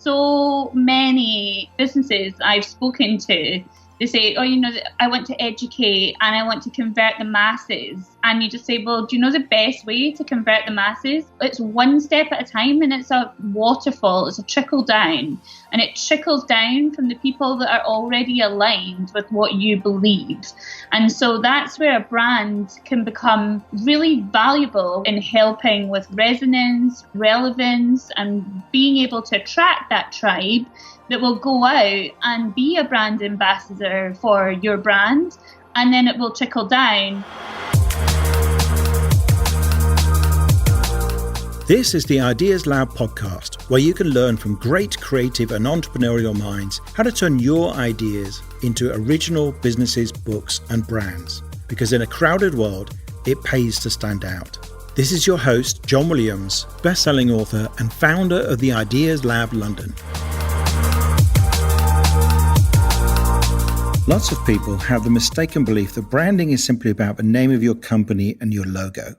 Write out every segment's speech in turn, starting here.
so many businesses I've spoken to, they say, I want to educate and I want to convert the masses. And you just say, well, do you know the best way to convert the masses? It's one step at a time, and it's a waterfall, it's a trickle down. And it trickles down from the people that are already aligned with what you believe. And so that's where a brand can become really valuable in helping with resonance, relevance, and being able to attract that tribe that will go out and be a brand ambassador for your brand, and then it will trickle down. This is the Ideas Lab podcast, where you can learn from great creative and entrepreneurial minds how to turn your ideas into original businesses, books, and brands. Because in a crowded world, it pays to stand out. This is your host, John Williams, best-selling author and founder of the Ideas Lab London. Lots of people have the mistaken belief that branding is simply about the name of your company and your logo.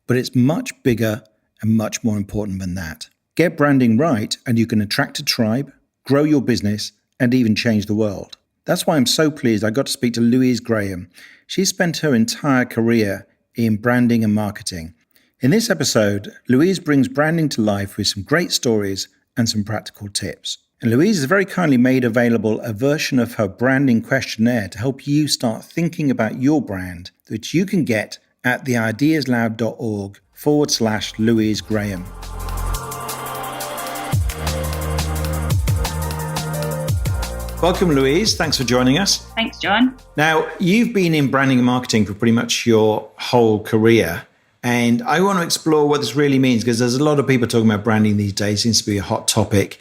But it's much bigger and much more important than that. Get branding right and you can attract a tribe, grow your business, and even change the world. That's why I'm so pleased I got to speak to Louise Graham. She spent her entire career in branding and marketing. In this episode, Louise brings branding to life with some great stories and some practical tips. And Louise has very kindly made available a version of her branding questionnaire to help you start thinking about your brand, which you can get at theideaslab.org/Louise Graham. Welcome, Louise. Thanks for joining us. Thanks, John. Now, you've been in branding and marketing for pretty much your whole career. And I want to explore what this really means, because there's a lot of people talking about branding these days. It seems to be a hot topic.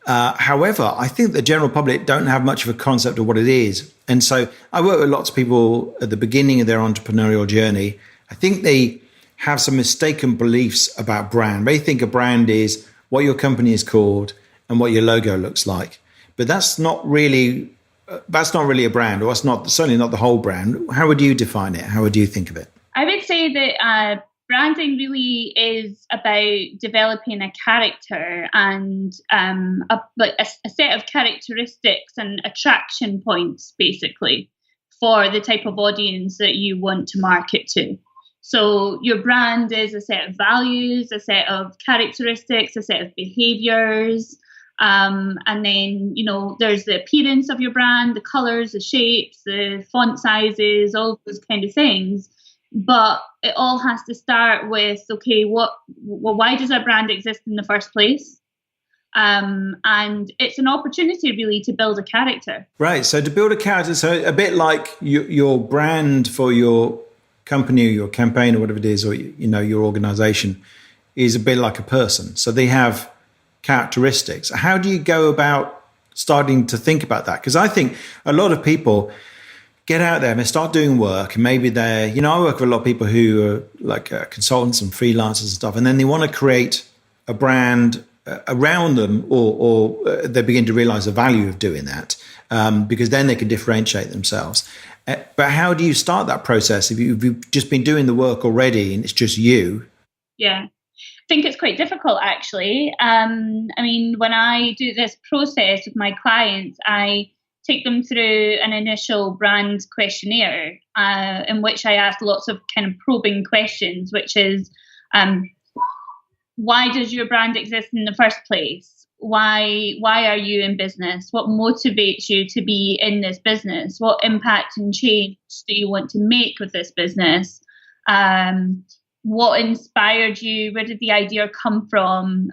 However, I think the general public don't have much of a concept of what it is. And so I work with lots of people at the beginning of their entrepreneurial journey. I think they have some mistaken beliefs about brand. They think a brand is what your company is called and what your logo looks like. But that's not really a brand, or that's certainly not the whole brand. How would you define it? How would you think of it? I would say that branding really is about developing a character and a set of characteristics and attraction points, basically, for the type of audience that you want to market to. So your brand is a set of values, a set of characteristics, a set of behaviors. And then, there's the appearance of your brand, the colors, the shapes, the font sizes, all those kind of things. But it all has to start with, okay, why does a brand exist in the first place? And it's an opportunity really to build a character. Right. So to build a character, so a bit like your brand for your company or your campaign or whatever it is, or, your organization is a bit like a person. So they have characteristics. How do you go about starting to think about that? Because I think a lot of people get out there and they start doing work, and maybe I work with a lot of people who are like consultants and freelancers and stuff, and then they want to create a brand around them, or they begin to realize the value of doing that, because then they can differentiate themselves. But how do you start that process if you've just been doing the work already and it's just you? Yeah. I think it's quite difficult, actually. When I do this process with my clients, I take them through an initial brand questionnaire in which I ask lots of kind of probing questions, which is, why does your brand exist in the first place? Why are you in business? What motivates you to be in this business? What impact and change do you want to make with this business? What inspired you? Where did the idea come from?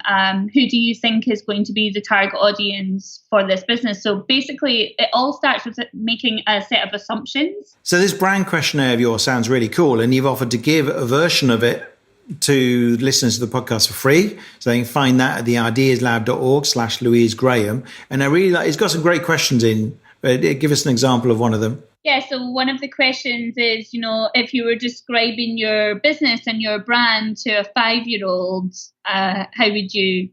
Who do you think is going to be the target audience for this business? So basically, it all starts with making a set of assumptions. So this brand questionnaire of yours sounds really cool, and you've offered to give a version of it to listeners to the podcast for free. So you can find that at theideaslab.org/Louise Graham. And I really like, it's got some great questions in. Give us an example of one of them. Yeah, so one of the questions is, if you were describing your business and your brand to a 5-year-old, how would you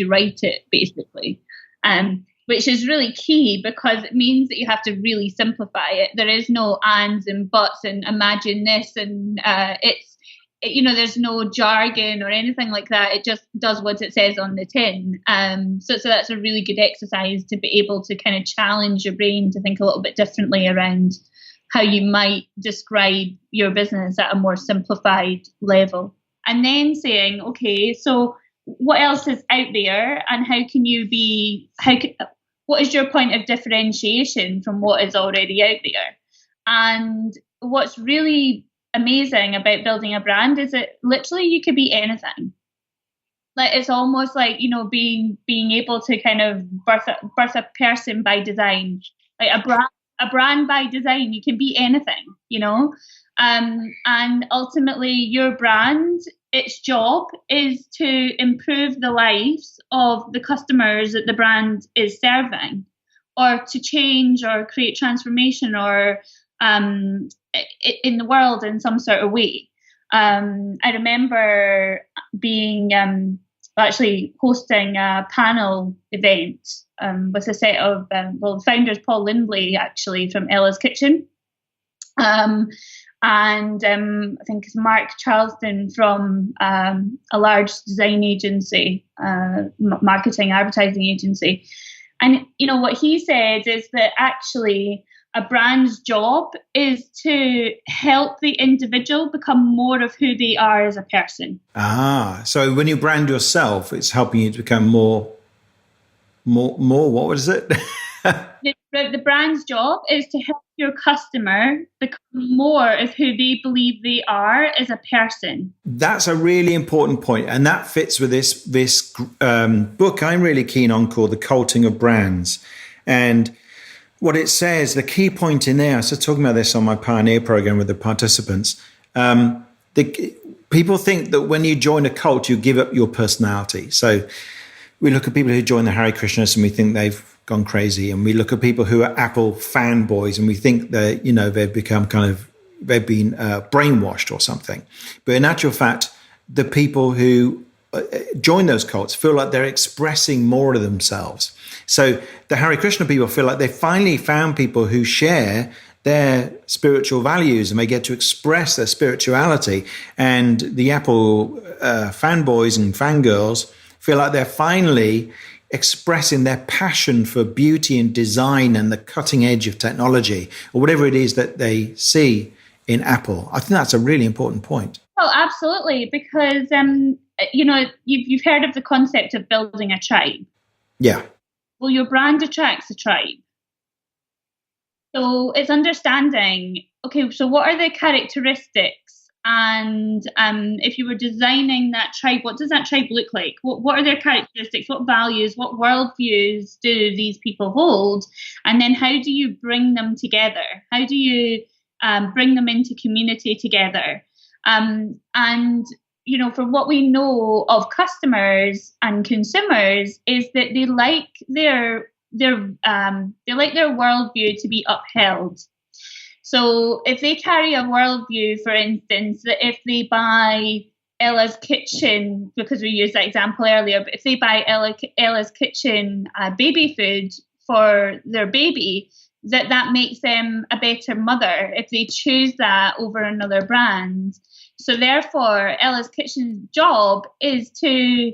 write it, basically? Which is really key, because it means that you have to really simplify it. There is no ands and buts and imagine this, and there's no jargon or anything like that. It just does what it says on the tin. So that's a really good exercise to be able to kind of challenge your brain to think a little bit differently around how you might describe your business at a more simplified level. And then saying, okay, so what else is out there, and what is your point of differentiation from what is already out there? And what's really amazing about building a brand is that literally you could be anything. Like, it's almost like, being able to kind of birth a person by design. Like a brand by design, you can be anything, and ultimately your brand, its job is to improve the lives of the customers that the brand is serving, or to change or create transformation or in the world in some sort of way. I remember being actually hosting a panel event with a set of the founders, Paul Lindley, actually from Ella's Kitchen, and I think it's Mark Charleston from a large design agency, marketing advertising agency. And what he said is that actually a brand's job is to help the individual become more of who they are as a person. So when you brand yourself, it's helping you to become more, what was it? The brand's job is to help your customer become more of who they believe they are as a person. That's a really important point, and that fits with this book I'm really keen on called The Culting of Brands. And what it says, the key point in there, I was talking about this on my Pioneer program with the participants, people think that when you join a cult, you give up your personality. So we look at people who join the Hare Krishnas and we think they've gone crazy. And we look at people who are Apple fanboys and we think that, they've become they've been brainwashed or something. But in actual fact, the people who join those cults feel like they're expressing more of themselves. So the Hare Krishna people feel like they finally found people who share their spiritual values and they get to express their spirituality. And the Apple fanboys and fangirls feel like they're finally expressing their passion for beauty and design and the cutting edge of technology, or whatever it is that they see in Apple. I think that's a really important point. Oh, absolutely, because you've heard of the concept of building a tribe. Yeah. Well, your brand attracts a tribe. So it's understanding, okay, so what are the characteristics? And if you were designing that tribe, what does that tribe look like? What are their characteristics? What values, what worldviews do these people hold? And then how do you bring them together? How do you bring them into community together? And from what we know of customers and consumers is that they like their worldview to be upheld. So if they carry a worldview, for instance, that if they buy Ella's Kitchen, because we used that example earlier, but if they buy Ella's Kitchen baby food for their baby, that makes them a better mother if they choose that over another brand. So therefore, Ella's Kitchen's job is to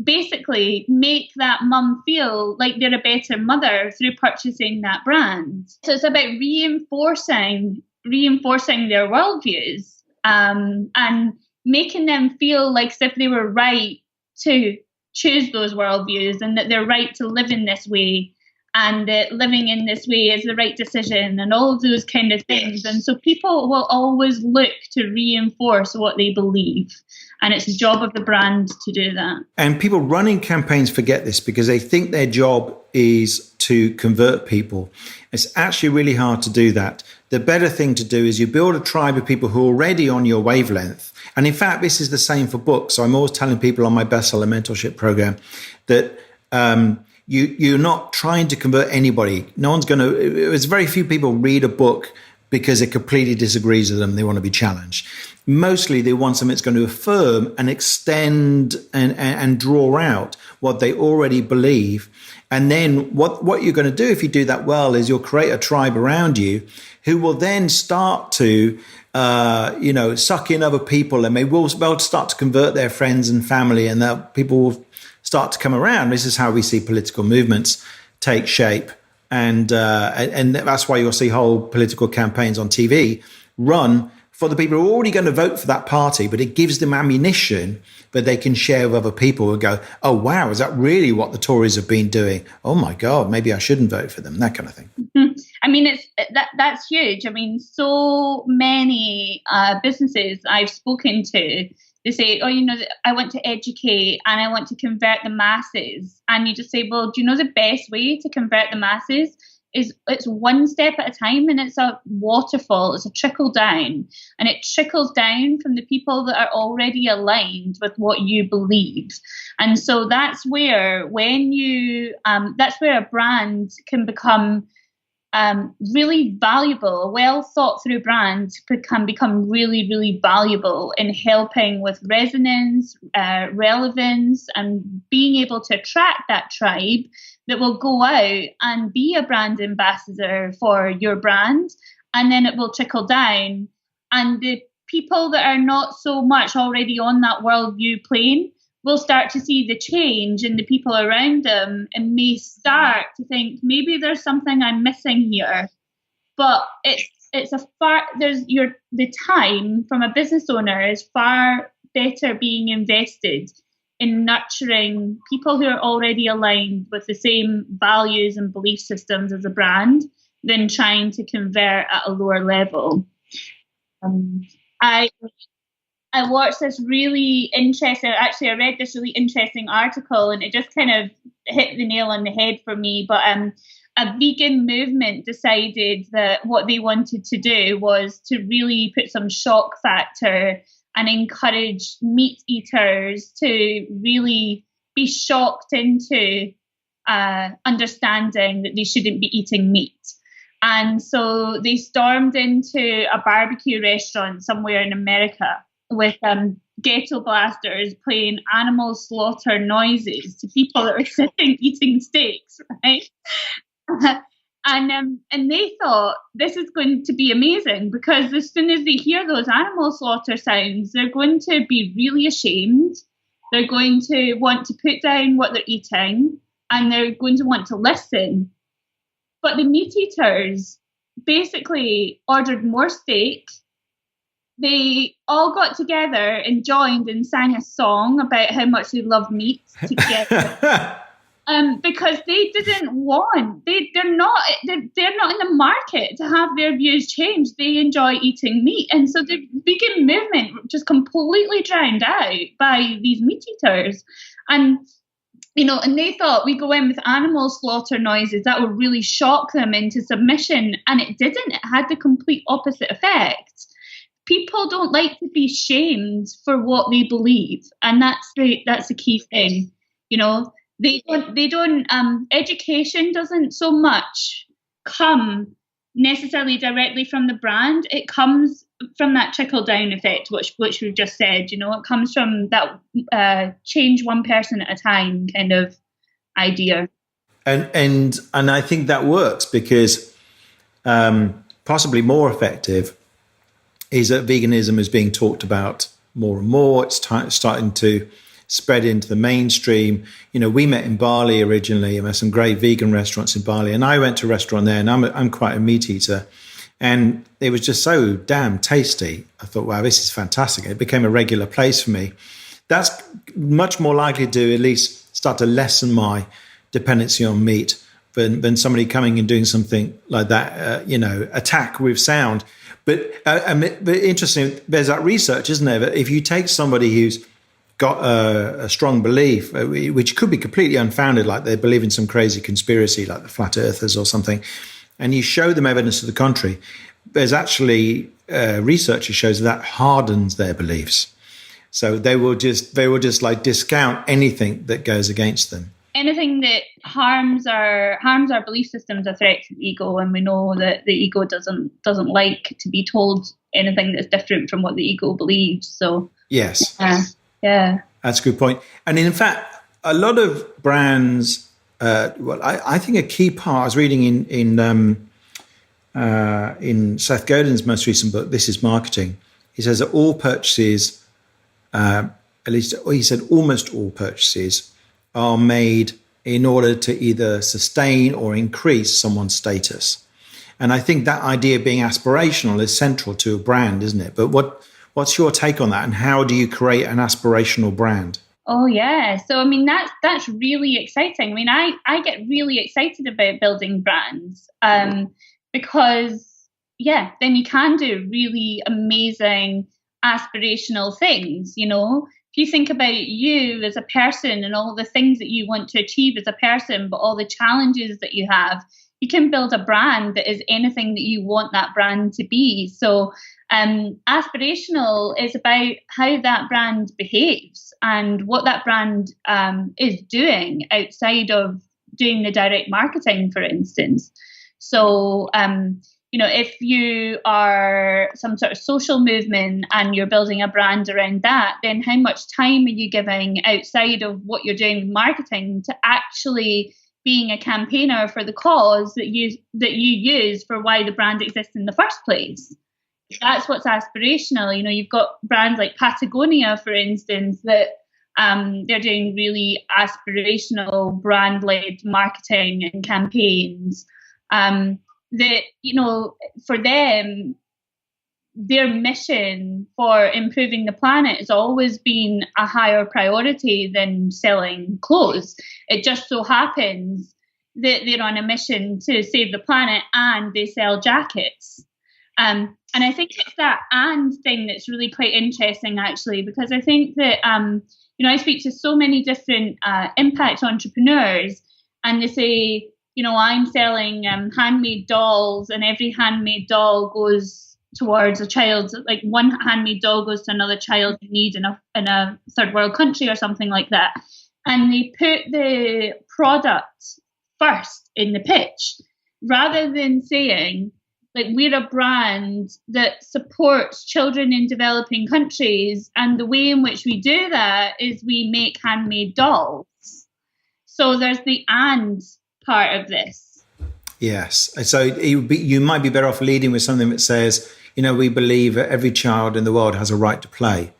basically make that mum feel like they're a better mother through purchasing that brand. So it's about reinforcing their worldviews and making them feel like as if they were right to choose those worldviews and that they're right to live in this way and that living in this way is the right decision and all of those kind of things. And so people will always look to reinforce what they believe. And it's the job of the brand to do that. And people running campaigns forget this because they think their job is to convert people. It's actually really hard to do that. The better thing to do is you build a tribe of people who are already on your wavelength. And in fact, this is the same for books. So I'm always telling people on my bestseller mentorship program that you're not trying to convert anybody. No one's going to, there's very few people read a book because it completely disagrees with them. They want to be challenged. Mostly they want something that's going to affirm and extend and draw out what they already believe. And then what you're going to do if you do that well is you'll create a tribe around you who will then start to suck in other people, and they will start to convert their friends and family, and people will start to come around. This is how we see political movements take shape, and that's why you'll see whole political campaigns on TV run for the people who are already going to vote for that party, but it gives them ammunition that they can share with other people and go, oh, wow, is that really what the Tories have been doing? Oh, my God, maybe I shouldn't vote for them, that kind of thing. I mean, that's huge. I mean, so many businesses I've spoken to, they say, oh, I want to educate and I want to convert the masses. And you just say, well, do you know the best way to convert the masses is it's one step at a time, and it's a waterfall, it's a trickle down, and it trickles down from the people that are already aligned with what you believe. And so that's where that's where a brand can become really valuable. A well thought through brand can become really, really valuable in helping with resonance, relevance, and being able to attract that tribe that will go out and be a brand ambassador for your brand, and then it will trickle down. And the people that are not so much already on that worldview plane will start to see the change in the people around them and may start to think, maybe there's something I'm missing here. But the time from a business owner is far better being invested in nurturing people who are already aligned with the same values and belief systems as a brand than trying to convert at a lower level. I watched this really interesting, actually I read this really interesting article, and it just kind of hit the nail on the head for me. But a vegan movement decided that what they wanted to do was to really put some shock factor and encourage meat eaters to really be shocked into understanding that they shouldn't be eating meat. And so they stormed into a barbecue restaurant somewhere in America with ghetto blasters playing animal slaughter noises to people that are sitting eating steaks, right? And they thought this is going to be amazing, because as soon as they hear those animal slaughter sounds, they're going to be really ashamed. They're going to want to put down what they're eating, and they're going to want to listen. But the meat eaters basically ordered more steak. They all got together and joined and sang a song about how much they love meat together. Because they didn't want, they're not in the market to have their views changed. They enjoy eating meat, and so the vegan movement just completely drowned out by these meat eaters. And and they thought, we go in with animal slaughter noises, that will really shock them into submission, and it didn't. It had the complete opposite effect. People don't like to be shamed for what they believe, and that's the key thing. They don't education doesn't so much come necessarily directly from the brand. It comes from that trickle down effect, which we've just said. It comes from that change one person at a time kind of idea. And I think that works, because possibly more effective is that veganism is being talked about more and more. It's starting to spread into the mainstream. We met in Bali originally, and there's some great vegan restaurants in Bali. And I went to a restaurant there, and I'm quite a meat eater, and it was just so damn tasty. I thought, wow, this is fantastic. It became a regular place for me. That's much more likely to at least start to lessen my dependency on meat than somebody coming and doing something like that, attack with sound. But interesting, there's that research, isn't there? That if you take somebody who's got a strong belief, which could be completely unfounded, like they believe in some crazy conspiracy, like the flat earthers or something, and you show them evidence to the contrary, there's actually research that shows that hardens their beliefs. So they will just like discount anything that goes against them. Anything that harms our belief system is a threat to the ego, and we know that the ego doesn't like to be told anything that's different from what the ego believes. So yes. Yeah, that's a good point. And in fact, a lot of brands, I think a key part, I was reading in in Seth Godin's most recent book, This is Marketing. He says that all purchases, at least he said almost all purchases, are made in order to either sustain or increase someone's status. And I think that idea of being aspirational is central to a brand, isn't it? But what's your take on that, and how do you create an aspirational brand? Oh yeah, so I mean that's really exciting. I mean, I get really excited about building brands because then you can do really amazing aspirational things. You know, if you think about you as a person and all the things that you want to achieve as a person, but all the challenges that you have, you can build a brand that is anything that you want that brand to be. So aspirational is about how that brand behaves and what that brand is doing outside of doing the direct marketing, for instance. So, if you are some sort of social movement and you're building a brand around that, then how much time are you giving outside of what you're doing with marketing to actually being a campaigner for the cause that you use for why the brand exists in the first place? That's what's aspirational. You know, you've got brands like Patagonia, for instance, that they're doing really aspirational brand-led marketing and campaigns. That, you know, for them, their mission for improving the planet has always been a higher priority than selling clothes. It just so happens that they're on a mission to save the planet and they sell jackets. And I think it's that and thing that's really quite interesting, actually, because I think that, I speak to so many different impact entrepreneurs, and they say, you know, I'm selling handmade dolls, and every handmade doll goes towards a child, like one handmade doll goes to another child in need in a third world country or something like that. And they put the product first in the pitch, rather than saying, like, we're a brand that supports children in developing countries, and the way in which we do that is we make handmade dolls. So there's the and part of this. Yes. So you might be better off leading with something that says, you know, we believe that every child in the world has a right to play.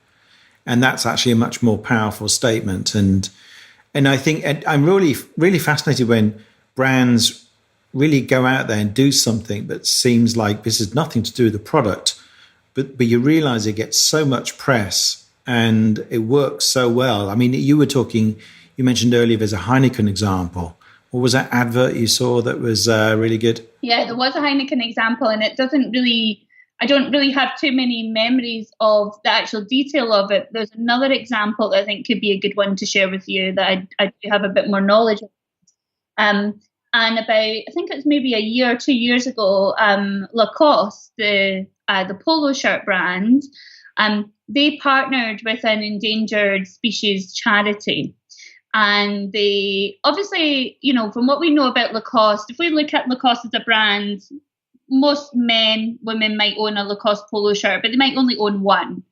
And that's actually a much more powerful statement. And I think I'm really, really fascinated when brands really go out there and do something that seems like this has nothing to do with the product, but you realize it gets so much press and it works so well. I mean, you mentioned earlier there's a Heineken example. What was that advert you saw that was really good? Yeah, there was a Heineken example, and I don't really have too many memories of the actual detail of it. There's another example that I think could be a good one to share with you that I do have a bit more knowledge of. And about, I think it was maybe a year or 2 years ago, Lacoste, the polo shirt brand, they partnered with an endangered species charity. And they obviously, you know, from what we know about Lacoste, if we look at Lacoste as a brand, most women might own a Lacoste polo shirt, but they might only own one.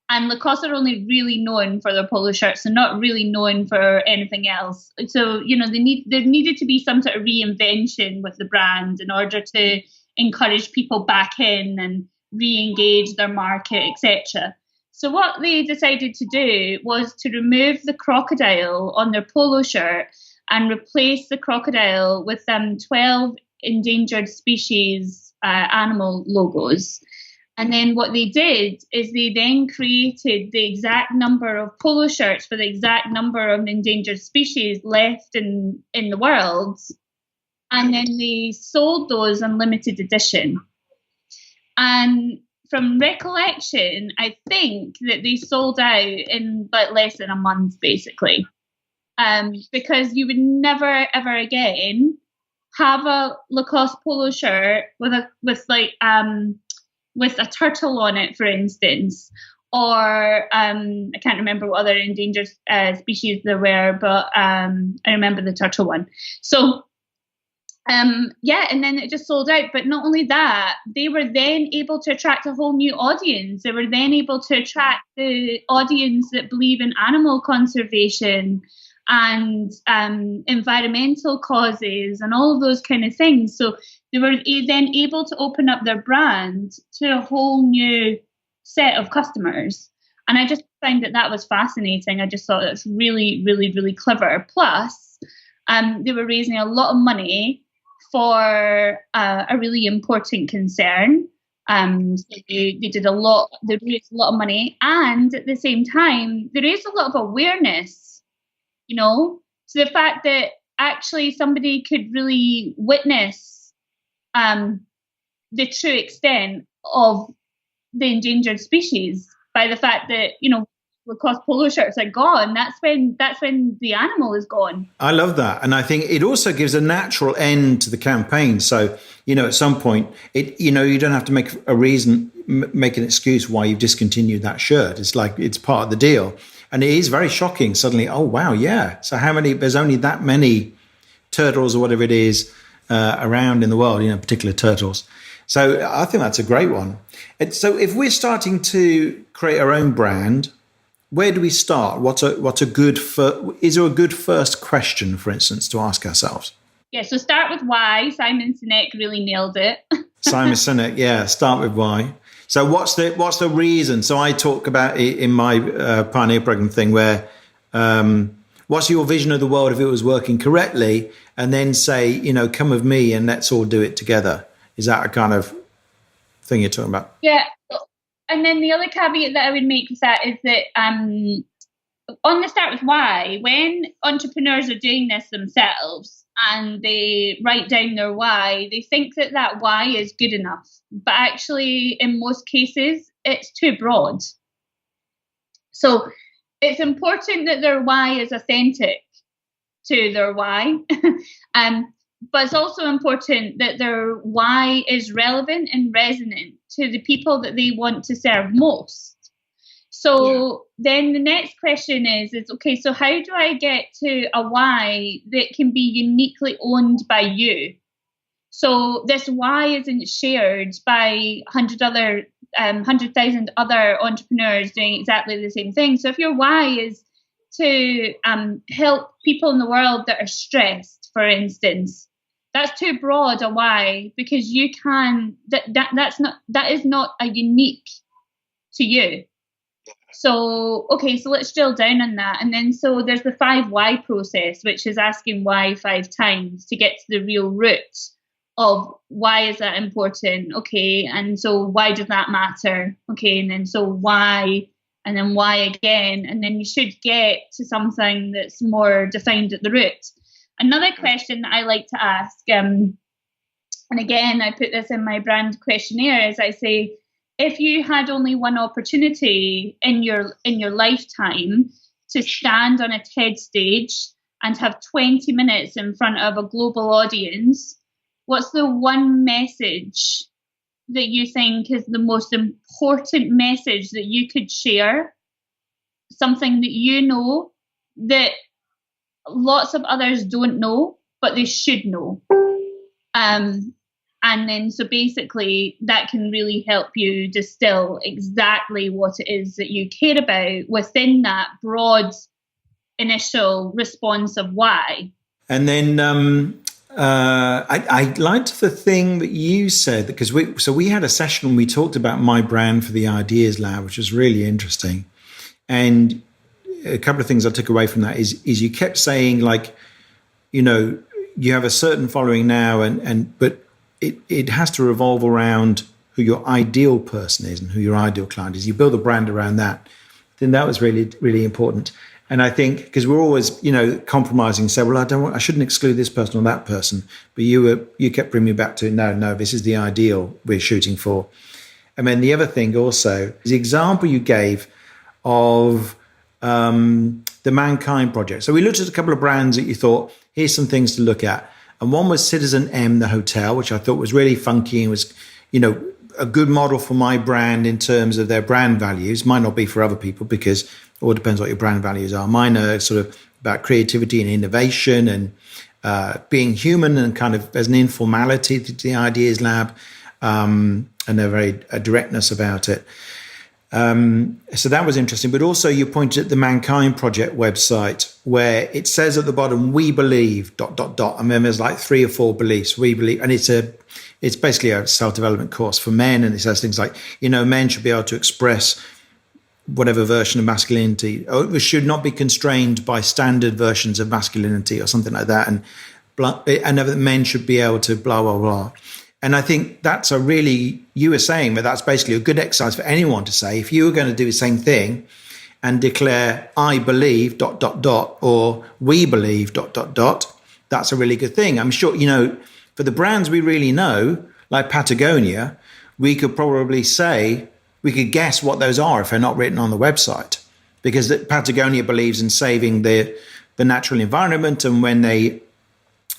And Lacoste are only really known for their polo shirts and not really known for anything else. So, you know, there needed to be some sort of reinvention with the brand in order to encourage people back in and re-engage their market, etc. So what they decided to do was to remove the crocodile on their polo shirt and replace the crocodile with 12 endangered species animal logos. And then what they did is they then created the exact number of polo shirts for the exact number of endangered species left in the world. And then they sold those in limited edition. And from recollection, I think that they sold out in like less than a month, basically. Because you would never, ever again have a Lacoste polo shirt with a turtle on it, for instance, or I can't remember what other endangered species there were, but I remember the turtle one. So, and then it just sold out. But not only that, they were then able to attract a whole new audience. They were then able to attract the audience that believe in animal conservation and environmental causes and all of those kind of things. So they were then able to open up their brand to a whole new set of customers. And I just found that was fascinating. I just thought that's really, really, really clever. Plus, they were raising a lot of money for a really important concern. They raised a lot of money, and at the same time, they raised a lot of awareness, to the fact that actually somebody could really witness the true extent of the endangered species by the fact that, because polo shirts are gone, that's when the animal is gone. I love that. And I think it also gives a natural end to the campaign. So, at some point, you don't have to make an excuse why you've discontinued that shirt. It's like, it's part of the deal. And it is very shocking suddenly. Oh, wow. Yeah. So there's only that many turtles or whatever it is around in the world, particular turtles. So I think that's a great one. So if we're starting to create our own brand, where do we start? Is there a good first question, for instance, to ask ourselves? Yeah, so start with why. Simon Sinek really nailed it. Simon Sinek, yeah, start with why. So what's the reason? So I talk about it in my Pioneer Program thing where what's your vision of the world if it was working correctly? And then say, come with me and let's all do it together. Is that a kind of thing you're talking about? Yeah. And then the other caveat that I would make with that is that on the start with why, when entrepreneurs are doing this themselves and they write down their why, they think that why is good enough. But actually, in most cases, it's too broad. So it's important that their why is authentic to their why. But it's also important that their why is relevant and resonant to the people that they want to serve most. So then the next question is okay, so how do I get to a why that can be uniquely owned by you? So this why isn't shared by 100,000 other entrepreneurs doing exactly the same thing. So if your why is to help people in the world that are stressed, for instance, that's too broad a why, because you can that is not a unique to you. So so let's drill down on that. And then so there's the 5 why process, which is asking why 5 times to get to the real root of why is that important. Okay, and so why does that matter? Okay, and then so why, and then why again, and then you should get to something that's more defined at the root. Another question that I like to ask, and again, I put this in my brand questionnaire, is I say, if you had only one opportunity in your lifetime to stand on a TED stage and have 20 minutes in front of a global audience, what's the one message that you think is the most important message that you could share? Something that that lots of others don't know, but they should know. And then so basically that can really help you distill exactly what it is that you care about within that broad initial response of why. And then I liked the thing that you said, because we had a session when we talked about my brand for the Ideas Lab, which was really interesting. And a couple of things I took away from that is you kept saying, like, you have a certain following now, but it has to revolve around who your ideal person is and who your ideal client is. You build a brand around that. Then that was really, really important. And I think because we're always, compromising, say, well, I shouldn't exclude this person or that person. But you kept bringing me back to, no, this is the ideal we're shooting for. And then the other thing also is the example you gave of the Mankind Project. So we looked at a couple of brands that you thought, here's some things to look at. And one was Citizen M, the hotel, which I thought was really funky and was, a good model for my brand in terms of their brand values. Might not be for other people because it all depends what your brand values are. Mine are sort of about creativity and innovation and being human, and kind of there's an informality to the Ideas Lab, and a very directness about it. So that was interesting. But also you pointed at the Mankind Project website where it says at the bottom, we believe, ... I mean, there's like 3 or 4 beliefs. We believe, and it's basically a self-development course for men. And it says things like, men should be able to express whatever version of masculinity, or should not be constrained by standard versions of masculinity or something like that. And that men should be able to blah, blah, blah. And I think that's you were saying that that's basically a good exercise for anyone to say. If you were going to do the same thing and declare, I believe, ... or we believe, ... that's a really good thing. I'm sure, for the brands we really know, like Patagonia, we could probably say, we could guess what those are if they're not written on the website, because Patagonia believes in saving the natural environment. And when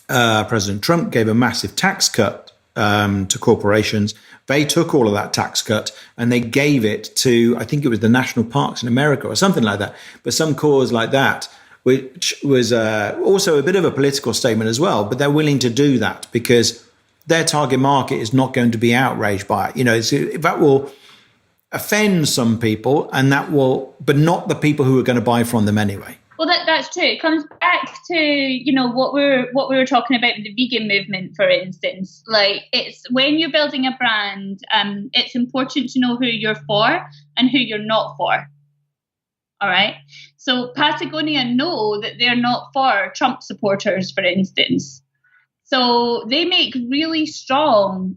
President Trump gave a massive tax cut to corporations, they took all of that tax cut and they gave it to, I think it was the national parks in America or something like that, but some cause like that, which was also a bit of a political statement as well. But they're willing to do that because their target market is not going to be outraged by it. That will offend some people, but not the people who are going to buy from them anyway. Well, that's true. It comes back to what we were talking about with the vegan movement, for instance. Like, it's when you're building a brand, it's important to know who you're for and who you're not for. All right. So Patagonia know that they're not for Trump supporters, for instance. So they make really strong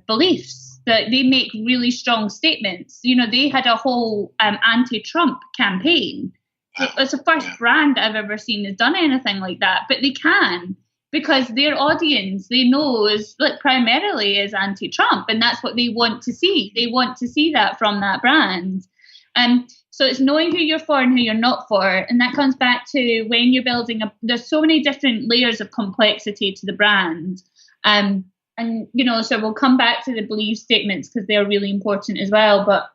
beliefs. That they make really strong statements. They had a whole anti-Trump campaign. It's the first brand I've ever seen that's done anything like that, but they can, because their audience, they know, is primarily is anti-Trump, and that's what they want to see. They want to see that from that brand. So it's knowing who you're for and who you're not for, and that comes back to when you're building there's so many different layers of complexity to the brand. And so we'll come back to the belief statements because they're really important as well. But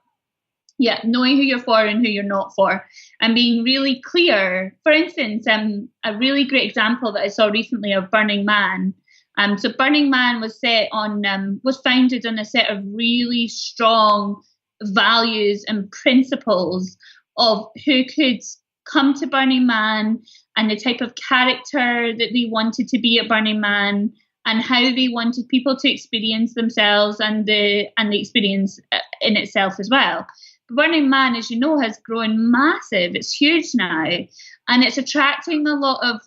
yeah, knowing who you're for and who you're not for, and being really clear. For instance, a really great example that I saw recently of Burning Man. So Burning Man was founded on a set of really strong values and principles of who could come to Burning Man and the type of character that they wanted to be at Burning Man, and how they wanted people to experience themselves and the experience in itself as well. Burning Man, as you know, has grown massive. It's huge now, and it's attracting a lot of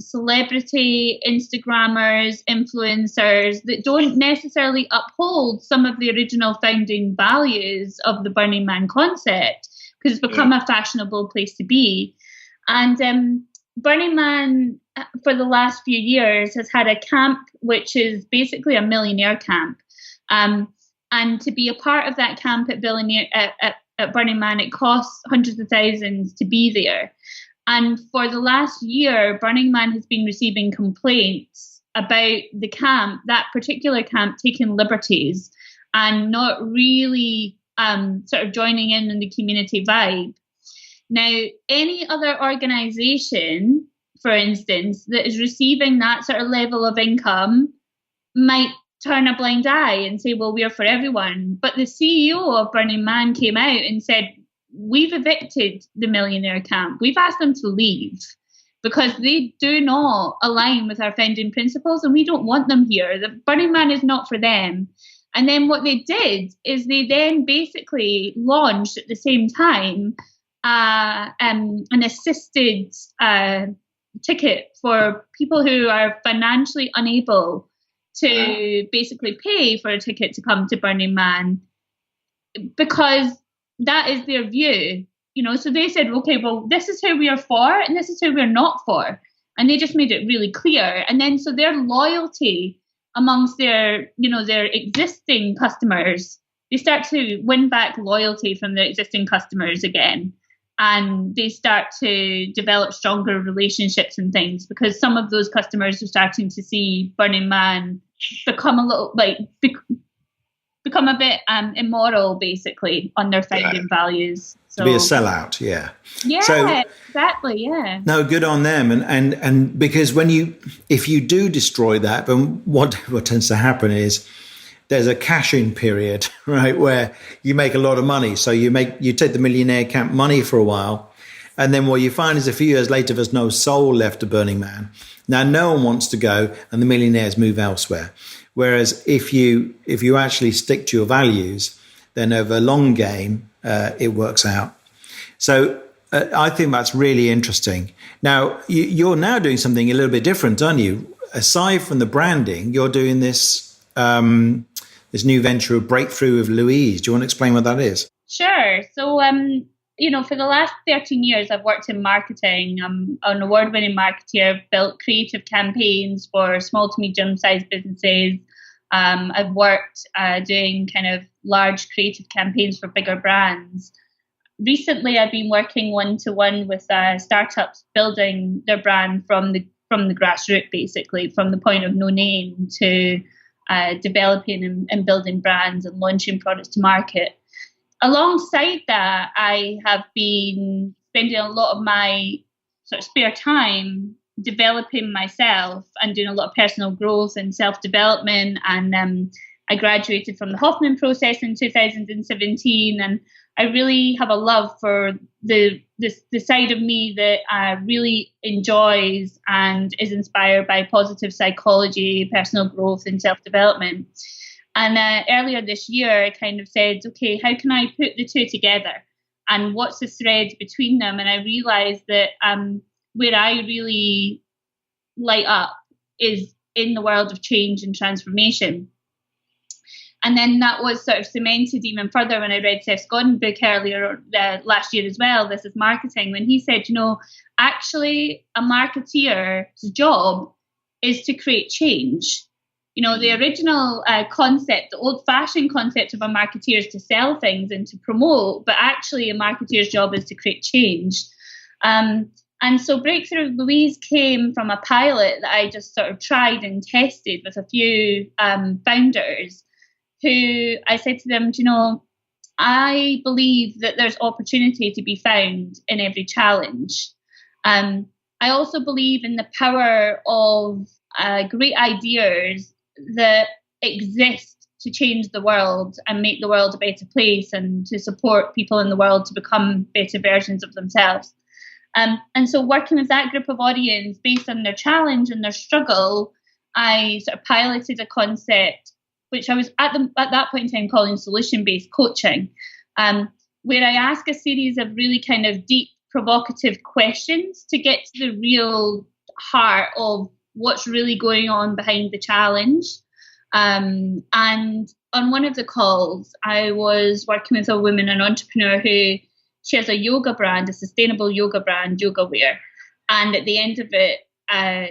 celebrity Instagrammers, influencers that don't necessarily uphold some of the original founding values of the Burning Man concept, because it's become a fashionable place to be. And Burning Man, for the last few years, has had a camp which is basically a millionaire camp. And to be a part of that camp at Burning Man, it costs hundreds of thousands to be there. And for the last year, Burning Man has been receiving complaints about the camp, that particular camp, taking liberties and not really sort of joining in the community vibe. Now, any other organisation, for instance, that is receiving that sort of level of income might turn a blind eye and say, well, we're for everyone. But the CEO of Burning Man came out and said, we've evicted the millionaire camp. We've asked them to leave because they do not align with our founding principles, and we don't want them here. The Burning Man is not for them. And then what they did is they then basically launched at the same time an assisted ticket for people who are financially unable to basically pay for a ticket to come to Burning Man, because that is their view. So they said, okay, well, this is who we are for and this is who we're not for. And they just made it really clear. And then so their loyalty amongst their existing customers, they start to win back loyalty from their existing customers again. And they start to develop stronger relationships and things, because some of those customers are starting to see Burning Man become become a bit immoral, basically, on their founding values. So, to be a sellout, yeah. Yeah, so, exactly, yeah. No, good on them. And because if you do destroy that, then what tends to happen is there's a cash-in period, right, where you make a lot of money. So you take the millionaire camp money for a while, and then what you find is a few years later, there's no soul left to Burning Man. Now, no one wants to go, and the millionaires move elsewhere. Whereas if you actually stick to your values, then over a long game, it works out. So I think that's really interesting. Now, you're now doing something a little bit different, aren't you? Aside from the branding, you're doing this this new venture of Breakthrough with Louise. Do you want to explain what that is? Sure. So, for the last 13 years, I've worked in marketing. I'm an award-winning marketeer. I've built creative campaigns for small to medium-sized businesses. I've worked doing kind of large creative campaigns for bigger brands. Recently, I've been working one-to-one with startups building their brand from the grassroots, basically, from the point of no name to developing and building brands and launching products to market. Alongside that, I have been spending a lot of my sort of spare time developing myself and doing a lot of personal growth and self-development. And I graduated from the Hoffman process in 2017, and I really have a love for the side of me that really enjoys and is inspired by positive psychology, personal growth, and self-development. And earlier this year, I kind of said, okay, how can I put the two together? And what's the thread between them? And I realized that where I really light up is in the world of change and transformation. And then that was sort of cemented even further when I read Seth Godin's book earlier last year as well, This is Marketing, when he said, actually a marketeer's job is to create change. The original concept, the old-fashioned concept of a marketeer is to sell things and to promote, but actually a marketeer's job is to create change. And so Breakthrough with Louise came from a pilot that I just sort of tried and tested with a few founders who I said to them, I believe that there's opportunity to be found in every challenge. I also believe in the power of great ideas that exist to change the world and make the world a better place and to support people in the world to become better versions of themselves. And so working with that group of audience based on their challenge and their struggle, I sort of piloted a concept which I was at that point in time calling solution-based coaching, where I ask a series of really kind of deep, provocative questions to get to the real heart of what's really going on behind the challenge. And on one of the calls, I was working with a woman, an entrepreneur who she has a yoga brand, a sustainable yoga brand, Yoga Wear. And at the end of it,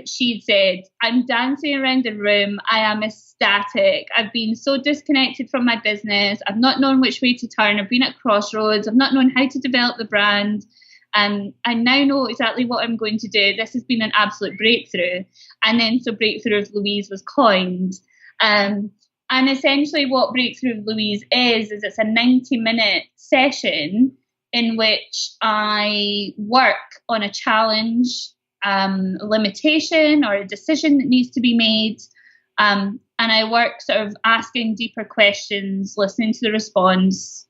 she said, I'm dancing around the room. I am ecstatic. I've been so disconnected from my business. I've not known which way to turn. I've been at crossroads. I've not known how to develop the brand. I now know exactly what I'm going to do. This has been an absolute breakthrough. And then so Breakthrough with Louise was coined. And essentially what Breakthrough with Louise is it's a 90-minute session in which I work on a challenge, a limitation or a decision that needs to be made. And I work sort of asking deeper questions, listening to the response,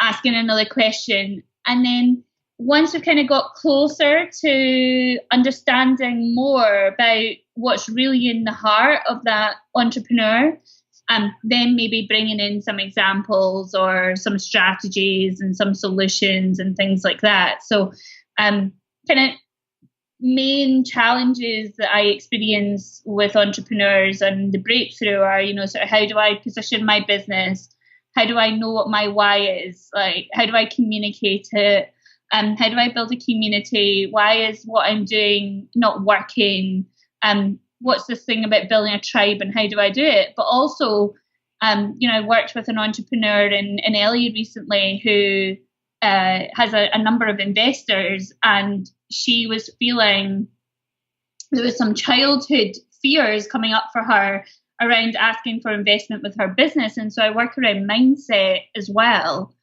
asking another question. And then once we've kind of got closer to understanding more about what's really in the heart of that entrepreneur, then maybe bringing in some examples or some strategies and some solutions and things like that. So kind of main challenges that I experience with entrepreneurs and the breakthrough are, sort of how do I position my business? How do I know what my why is? Like, how do I communicate it? How do I build a community? Why is what I'm doing not working? What's this thing about building a tribe and how do I do it? But also, I worked with an entrepreneur in LA recently who has a number of investors, and she was feeling there was some childhood fears coming up for her around asking for investment with her business. And so I work around mindset as well.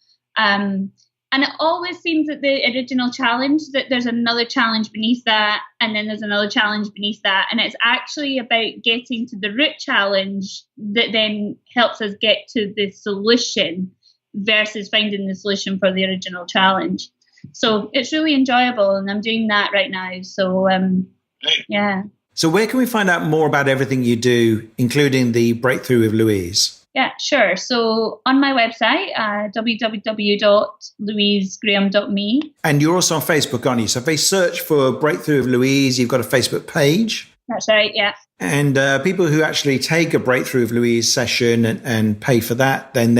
And it always seems that the original challenge, that there's another challenge beneath that, and then there's another challenge beneath that. And it's actually about getting to the root challenge that then helps us get to the solution versus finding the solution for the original challenge. So it's really enjoyable, and I'm doing that right now. So, yeah. So where can we find out more about everything you do, including the Breakthrough with Louise? Yeah, sure. So on my website, www.louisegraham.me. And you're also on Facebook, aren't you? So if they search for Breakthrough with Louise, you've got a Facebook page. That's right, yeah. And people who actually take a Breakthrough with Louise session and pay for that, then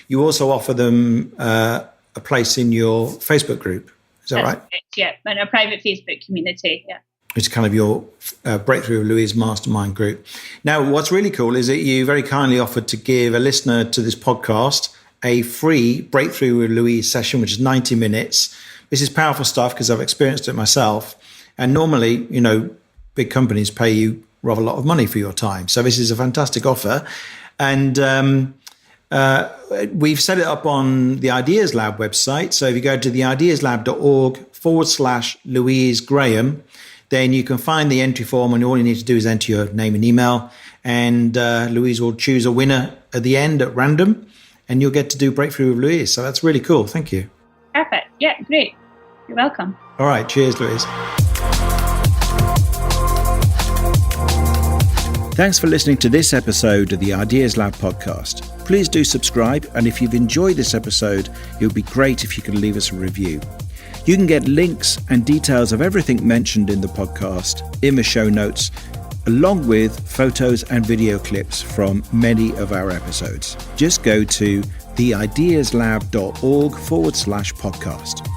you also offer them a place in your Facebook group. Is that right? Yeah, in a private Facebook community, yeah. It's kind of your Breakthrough with Louise mastermind group. Now, what's really cool is that you very kindly offered to give a listener to this podcast a free Breakthrough with Louise session, which is 90 minutes. This is powerful stuff because I've experienced it myself. And normally, big companies pay you rather a lot of money for your time. So this is a fantastic offer. And we've set it up on the Ideas Lab website. So if you go to theideaslab.org/Louise Graham, then you can find the entry form, and all you need to do is enter your name and email, and Louise will choose a winner at the end at random, and you'll get to do Breakthrough with Louise. So that's really cool. Thank you. Perfect. Yeah, great. You're welcome. All right. Cheers, Louise. Thanks for listening to this episode of the Ideas Lab podcast. Please do subscribe, and if you've enjoyed this episode, it would be great if you could leave us a review. You can get links and details of everything mentioned in the podcast in the show notes, along with photos and video clips from many of our episodes. Just go to theideaslab.org/podcast.